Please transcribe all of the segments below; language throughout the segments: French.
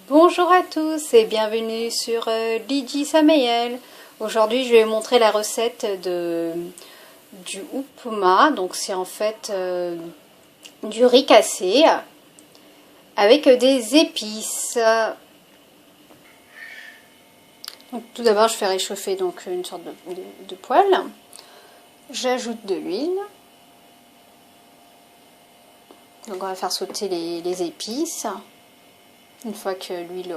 Bonjour à tous et bienvenue sur Lydie Samael. Aujourd'hui je vais vous montrer la recette du upma. Donc c'est en fait du riz cassé avec des épices. Donc, tout d'abord je fais réchauffer donc une sorte de poêle. J'ajoute de l'huile. Donc on va faire sauter les épices. Une fois que l'huile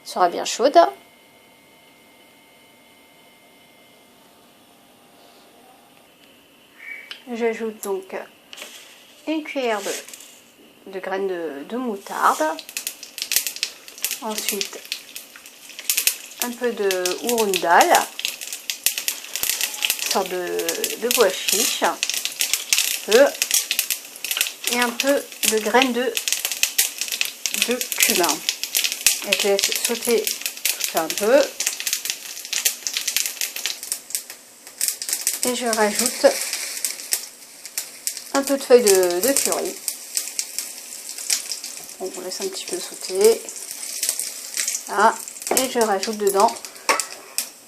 sera bien chaude. J'ajoute donc une cuillère de graines de moutarde. Ensuite, un peu de urundal, une sorte de pois chiche, et un peu de graines de cumin. Et je laisse sauter tout ça un peu. Et je rajoute un peu de feuilles de curry. Donc on laisse un petit peu sauter. Là. Et je rajoute dedans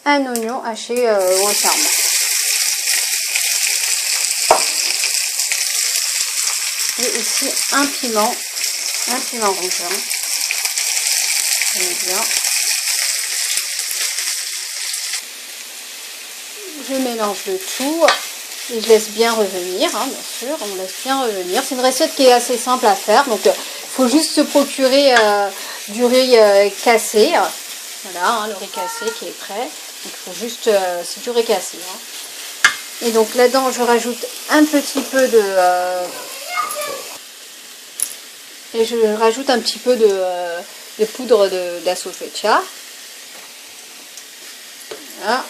un oignon haché au charme. Et ici un piment rouge. Bien. Je mélange le tout et je laisse bien revenir, bien sûr, on laisse bien revenir. C'est une recette qui est assez simple à faire, donc il faut juste se procurer du riz cassé. Voilà, le riz cassé qui est prêt. Donc il faut juste, c'est du riz cassé. Et donc là-dedans, je rajoute un petit peu de poudre de sofeccia. Voilà.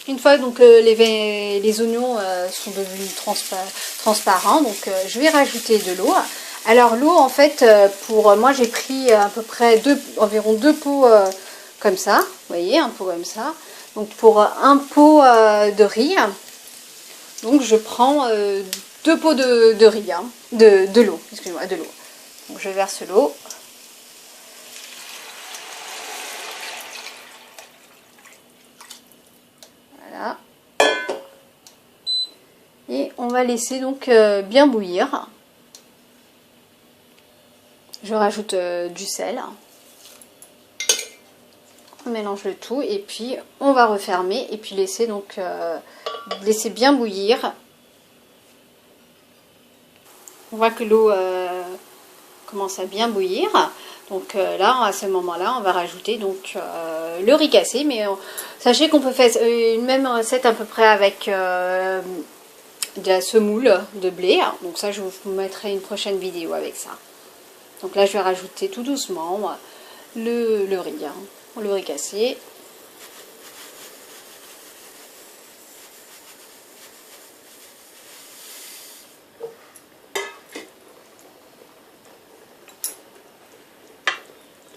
Une fois donc les oignons sont devenus transparents, donc je vais rajouter de l'eau. Alors l'eau en fait, pour moi j'ai pris à peu près environ 2 pots comme ça, vous voyez, un pot comme ça. Donc pour un pot de riz, donc je prends 2 pots de riz, de l'eau, excusez-moi, de l'eau. Donc je verse l'eau. Voilà. Et on va laisser donc bien bouillir. Je rajoute du sel. On mélange le tout et puis on va refermer et puis laisser bien bouillir. On voit que l'eau commence à bien bouillir. Donc là, à ce moment-là, on va rajouter donc le riz cassé. Mais sachez qu'on peut faire une même recette à peu près avec de la semoule de blé. Donc ça, je vous mettrai une prochaine vidéo avec ça. Donc là, je vais rajouter tout doucement le riz, le riz cassé.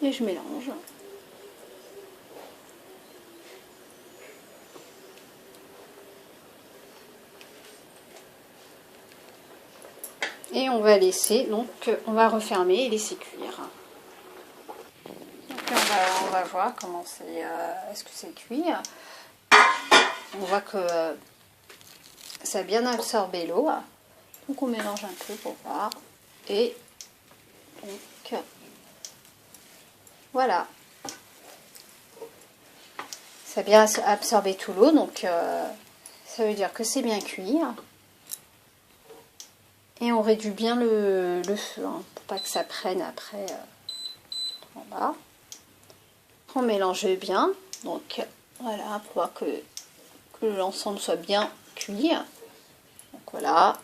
Et je mélange. Et on va laisser, donc on va refermer et laisser cuire. Donc on va voir comment est-ce que c'est cuit. On voit que ça a bien absorbé l'eau. Donc on mélange un peu pour voir. Et donc voilà. Ça a bien absorbé tout l'eau, donc ça veut dire que c'est bien cuit. Et on réduit bien le feu, pour pas que ça prenne après en bas. On mélange bien, donc voilà, pour voir que l'ensemble soit bien cuit. Donc voilà.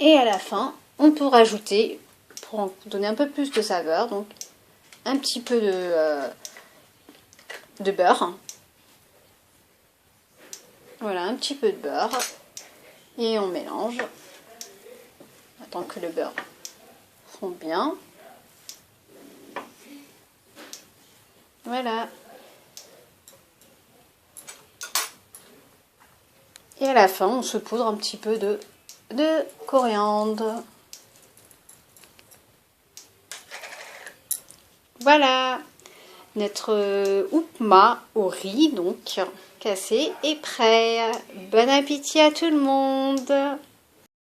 Et à la fin, on peut rajouter, pour en donner un peu plus de saveur, donc un petit peu de beurre. Voilà, un petit peu de beurre. Et on mélange. Attends que le beurre fonde bien. Voilà. Et à la fin, on se poudre un petit peu de coriandre. Voilà, notre upma au riz, donc cassé, est prêt. Bon appétit à tout le monde!